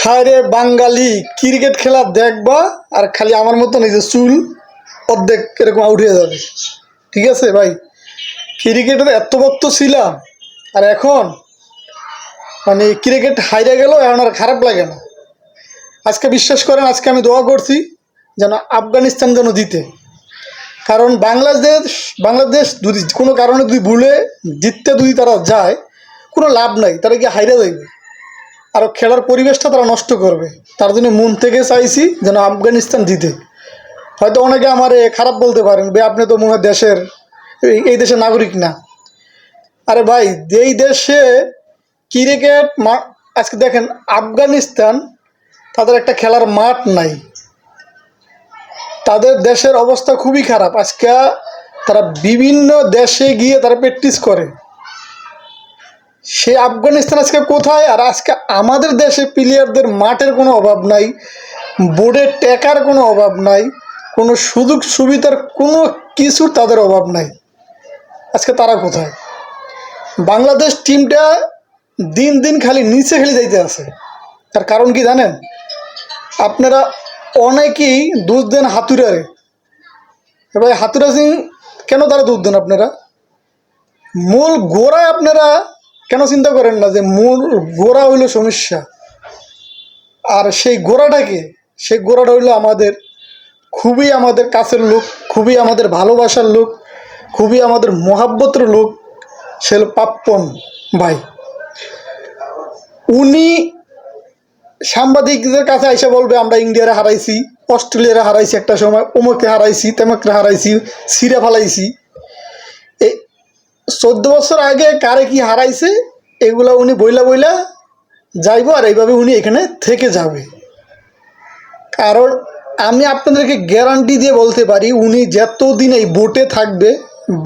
হায় রে বাঙালি, ক্রিকেট খেলা দেখবা আর খালি আমার মতন এই যে চুল অর্ধেক এরকম আউট হয়ে যাবে। ঠিক আছে ভাই, ক্রিকেটের এত ভক্ত ছিলাম আর এখন মানে ক্রিকেট হাইরে গেল, এখন আর খারাপ লাগে না। আজকে বিশ্বাস করেন, আজকে আমি দোয়া করছি যেন আফগানিস্তান যেন জিতে। কারণ বাংলাদেশ বাংলাদেশ যদি কোনো কারণে যদি ভুলে জিততে যদি তারা যায়, কোনো লাভ নাই, তারা গিয়ে হাইরে যাইবে আর খেলার পরিবেশটা তারা নষ্ট করবে। তার জন্য মন থেকে চাইছি যেন আফগানিস্তান জিতে। হয়তো অনেকে আমার খারাপ বলতে পারেন, বে আপনি তো মনে হয় দেশের এই দেশের নাগরিক না। আরে ভাই, যেই দেশে ক্রিকেট আজকে দেখেন আফগানিস্তান, তাদের একটা খেলার মাঠ নাই, তাদের দেশের অবস্থা খুবই খারাপ। আজকে তারা বিভিন্ন দেশে গিয়ে তারা প্র্যাকটিস করে। সে আফগানিস্তান আজকে কোথায়? আর আজকে আমাদের দেশে প্লেয়ারদের মাঠের কোনো অভাব নাই, বোর্ডের টাকার কোনো অভাব নাই, কোনো সুযোগ সুবিধার কোনো কিছুর তাদের অভাব নাই। আজকে তারা কোথায়? বাংলাদেশ টিমটা দিন দিন খালি নিচে খেলে যাইতে আছে। তার কারণ কি জানেন? আপনারা অনেকেই দোষ দেন হাতুড়ারে। এবার হাতুড়া সিং কেন তারা দোষ দেন? আপনারা মূল গোড়ায় আপনারা কেন চিন্তা করেন না যে মূল গোড়া হইল সমস্যা? আর সেই গোড়াটাকে, সেই গোড়াটা হইল আমাদের কাছের লোক, খুবই আমাদের ভালোবাসার লোক, খুবই আমাদের মহাব্বতের লোক, সে হল পাপ্পন ভাই। উনি সাংবাদিকদের কাছে এসে বলবে আমরা ইন্ডিয়ারে হারাইছি, অস্ট্রেলিয়ারে হারাইছি, একটা সময় অমুকে হারাইছি, তেমুকরে হারাইছি, ছিঁড়ে ফেলাইছি। এই 14 বছর আগে কারে কি হারাইছে এগুলো উনি বইলা বইলা যাইব, আর এইভাবে উনি এখানে থেকে যাবে। কারণ আমি আপনাদেরকে গ্যারান্টি দিয়ে বলতে পারি, উনি যতদিন এই বোটে থাকবে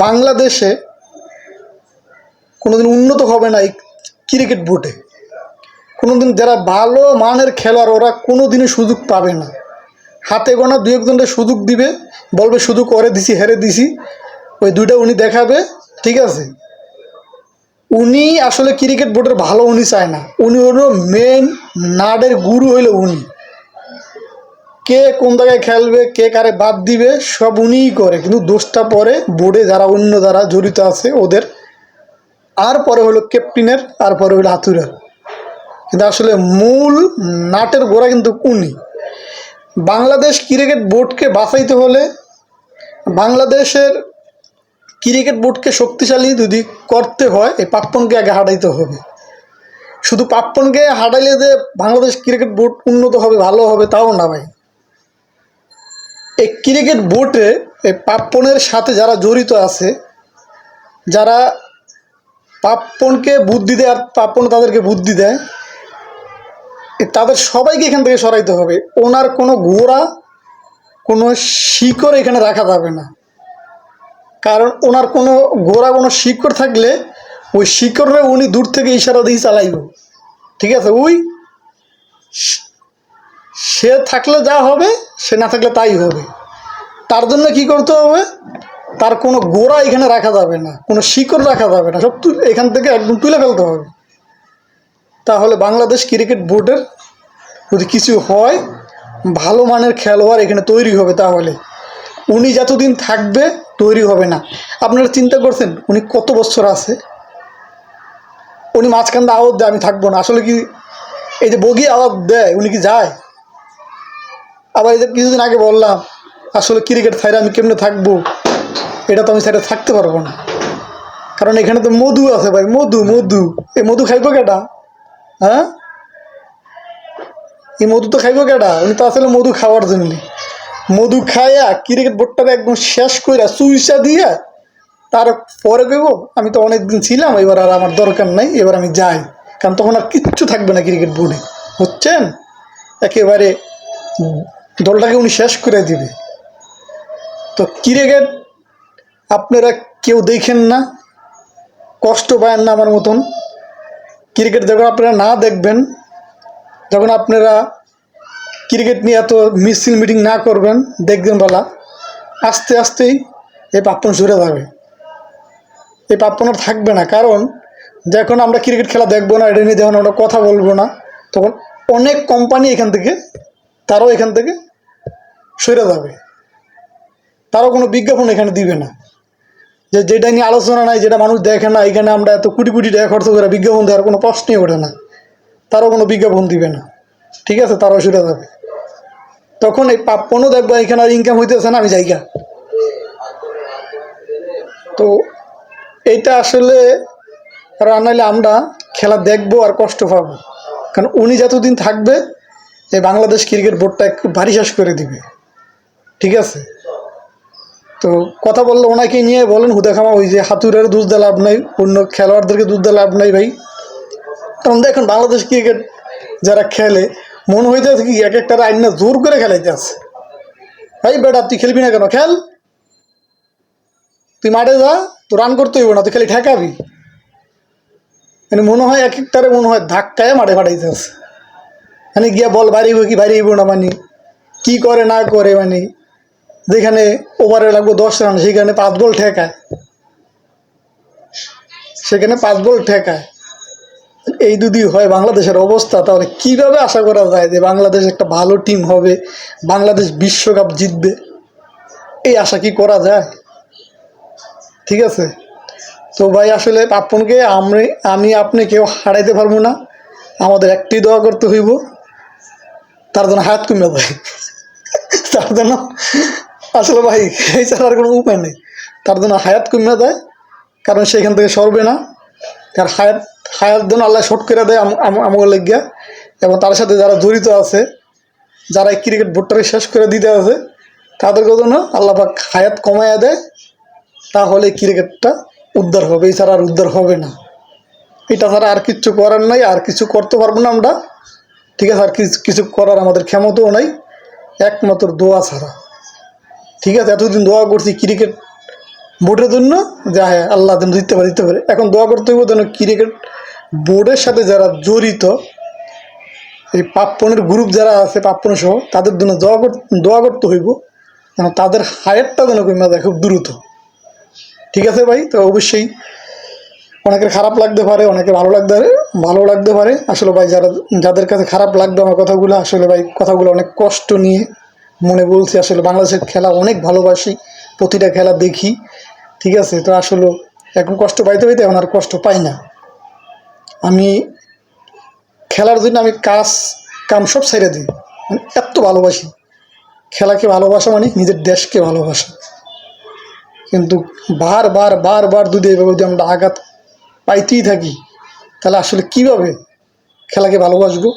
বাংলাদেশে কোনোদিন উন্নত হবে না। এই ক্রিকেট বোটে কোনোদিন যারা ভালো মানের খেলোয়াড় ওরা কোনো দিনই সুযোগ পাবে না। হাতে গোনা দু একজনের সুযোগ দিবে, বলবে সুযোগ করে দিছি, হেরে দিছি, ওই দুইটা উনি দেখাবে। ঠিক আছে, উনি আসলে ক্রিকেট বোর্ডের ভালো উনি চায় না। উনি হলো মেন নাডের গুরু, হইল উনি। কে কোন জায়গায় খেলবে, কে কারে বাদ দিবে, সব উনিই করে। কিন্তু দোষটা পরে বোর্ডে যারা অন্য যারা জড়িত আছে ওদের, আর পরে হলো ক্যাপ্টেনের, আর পরে হলো হাতুড়ার। কিন্তু আসলে মূল নাটের গোড়া কিন্তু উনি। বাংলাদেশ ক্রিকেট বোর্ডকে বাঁচাইতে হলে, বাংলাদেশের ক্রিকেট বোর্ডকে শক্তিশালী যদি করতে হয়, এই পাপ্পনকে আগে হারাইতে হবে। শুধু পাপ্পনকে হারাইলে যে বাংলাদেশ ক্রিকেট বোর্ড উন্নত হবে, ভালো হবে, তাও না ভাই। এই ক্রিকেট বোর্ডে এই পাপ্পনের সাথে যারা জড়িত আছে, যারা পাপ্পনকে বুদ্ধি দেয় আর পাপ্পন তাদেরকে বুদ্ধি দেয়, তাদের সবাইকে এখান থেকে সরাইতে হবে। ওনার কোনো গোড়া, কোনো শিকড় এখানে রাখা যাবে না। কারণ ওনার কোনো গোড়া, কোনো শিকড় থাকলে ওই শিকড়ে উনি দূর থেকে ইশারা দিয়ে চালাইব। ঠিক আছে, সে থাকলে যা হবে, সে না থাকলে তাই হবে। তার জন্য কি করতে হবে? তার কোনো গোড়া এখানে রাখা যাবে না, কোনো শিকড় রাখা যাবে না, সব এখান থেকে একদম তুলে ফেলতে হবে। তাহলে বাংলাদেশ ক্রিকেট বোর্ডের যদি কিছু হয়, ভালো মানের খেলোয়াড় এখানে তৈরি হবে। তাহলে উনি যতদিন থাকবে তৈরি হবে না। আপনারা চিন্তা করছেন উনি কত বছর আছে? উনি মাঝখান দিয়ে আওয়াজ দেয় আমি থাকবো না। আসলে কি এই যে বগি আওয়াজ দেয়, উনি কি যায়? আবার এই যে কিছুদিন আগে বললাম আসলে ক্রিকেট ছাইড়ে আমি কেমনে থাকবো, এটা তো আমি ছাইড়ে থাকতে পারবো না। কারণ এখানে তো মধু আছে ভাই, মধু। এই মধু খাইবো কেটা? হ্যাঁ, এই মধু তো খাইবো কেটা? উনি তো আসলে মধু খাওয়ার জন্য। মধু খাইয়া ক্রিকেট বোর্ডটাকে একদম শেষ কইরা চুইসা দিয়া তারপরে কইব আমি তো অনেকদিন ছিলাম, এবার আর আমার দরকার নাই, এবার আমি যাই। কারণ তখন আর কিচ্ছু থাকবে না ক্রিকেট বোর্ডে, বুঝছেন? একেবারে দলটাকে উনি শেষ করে দিবে। তো ক্রিকেট আপনারা কেউ দেখেন না, কষ্ট পায়েন না আমার মতন। ক্রিকেট যখন আপনারা না দেখবেন, যখন আপনারা ক্রিকেট নিয়ে এত মিছিল মিটিং না করবেন, দেখবেন বলা আস্তে আস্তেই এই পাপ্পন সরে যাবে। এই পাপ্পন আর থাকবে না। কারণ যখন আমরা ক্রিকেট খেলা দেখবো না, এটা নিয়ে যখন আমরা কথা বলবো না, তখন অনেক কোম্পানি এখান থেকে তারাও এখান থেকে সরে যাবে, তারাও কোনো বিজ্ঞাপন এখানে দিবে না। যেটা নিয়ে আলোচনা নাই, যেটা মানুষ দেখে না, এখানে আমরা এত কোটি কোটি টাকা খরচ করে বিজ্ঞাপন দেওয়ার কোনো প্রশ্নই ওঠে না, তারাও কোনো বিজ্ঞাপন দিবে না। ঠিক আছে, তারাও সরে যাবে। তখন এই পাপ্পনও দেখবো এখানে আর ইনকাম হইতেছে না, আমি জায়গা। তো এইটা আসলে নাহলে আমরা খেলা দেখবো আর কষ্ট পাবো, কারণ উনি যতদিন থাকবে এই বাংলাদেশ ক্রিকেট বোর্ডটা একটু ভারী শেষ করে দিবে। ঠিক আছে, তো কথা বললে ওনাকে নিয়ে বলেন হুদাখামা, ওই যে হাতুড়ের দুধ দিয়ে লাভ নাই, অন্য খেলোয়াড়দেরকে দুধ দিয়ে লাভ নাই ভাই। কারণ দেখুন বাংলাদেশ ক্রিকেট যারা খেলে মনে হইতেছে কি এক একটা আইন না জোর করে খেলাইতে আছে। ভাই বেটা তুই খেলবি না কেন, খেল, তুই মাঠে যা, তো রান করতে হইব না, তুই খালি ঠেকাবি। মানে মনে হয় এক একটারে মনে হয় ধাক্কায় মাঠে ফাটাইতে আছে, মানে গিয়া বল বাড়িব কি বাড়িব না, মানে কি করে না করে, মানে যেখানে ওভারে লাগবো 10 রান সেখানে 5 বল ঠেকায়, সেখানে 5 বল ঠেকায়। এই যদি হয় বাংলাদেশের অবস্থা, তাহলে কিভাবে আশা করা যায় যে বাংলাদেশ একটা ভালো টিম হবে, বাংলাদেশ বিশ্বকাপ জিতবে? এই আশা কি করা যায়? ঠিক আছে, তো ভাই আসলে পাপ্পনকে আমি আপনি কেউ হারাইতে পারবো না। আমাদের একটি দোয়া করতে হইব, তার জন্য হায়াত কমে যায়, তার জন্য আসলে ভাই এই ছাড়া আর কোনো উপায় নেই, তার জন্য হায়াত কমে যায়, কারণ সেখান থেকে সরবে না। তার হায়াত যেন আল্লাহ শর্ট করে দেয় আমার লেগিয়া, এবং তার সাথে যারা জড়িত আছে, যারা এই ক্রিকেট বোর্ডটাকে শেষ করে দিতে আছে, তাদেরকে যেন আল্লাহ পাক হায়াত কমাইয়া দেয়, তাহলে ক্রিকেটটা উদ্ধার হবে, এছাড়া আর উদ্ধার হবে না। এটা ছাড়া আর কিচ্ছু করার নাই, আর কিছু করতে পারবো না আমরা। ঠিক আছে, আর কিছু করার আমাদের ক্ষমতাও নাই, একমাত্র দোয়া ছাড়া। ঠিক আছে, এতদিন দোয়া করছি ক্রিকেট বোর্ডের জন্য, যা হ্যাঁ আল্লাহ যেন দিতে পারে। এখন দোয়া করতে হইব যেন ক্রিকেট বোর্ডের সাথে যারা জড়িত, এই পাপ্পনের গ্রুপ যারা আছে, পাপ্পন সহ, তাদের জন্য দোয়া করতে হইব যেন তাদের হায়ারটা যেন কমে যায় খুব দ্রুত। ঠিক আছে ভাই, তো অবশ্যই অনেকের খারাপ লাগতে পারে, অনেকে ভালো লাগতে পারে। আসলে ভাই যাদের কাছে খারাপ লাগবে আমার কথাগুলো, আসলে ভাই কথাগুলো অনেক কষ্ট নিয়ে মনে বলছি। আসলে বাংলাদেশের খেলা অনেক ভালোবাসি, প্রতিটা খেলা দেখি। ঠিক আছে, তো আসলে এখন কষ্ট পাইতে এখন আর কষ্ট পাই না। আমি খেলার জন্য আমি কাম সব ছেড়ে দিই, এত ভালোবাসি খেলাকে। ভালোবাসা মানে নিজের দেশকে ভালোবাসা। কিন্তু বারবার যদি এইভাবে যদি আমরা আঘাত পাইতেই থাকি, তাহলে আসলে কীভাবে খেলাকে ভালোবাসবো?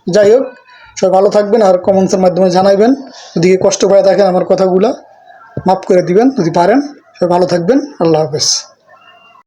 যাই হোক, সবাই ভালো থাকবেন, আর কমেন্টসের মাধ্যমে জানাইবেন যদি কষ্ট পায় থাকেন আমার কথাগুলা, মাফ করে দিবেন যদি পারেন। সবাই ভালো থাকবেন, আল্লাহ হাফেজ।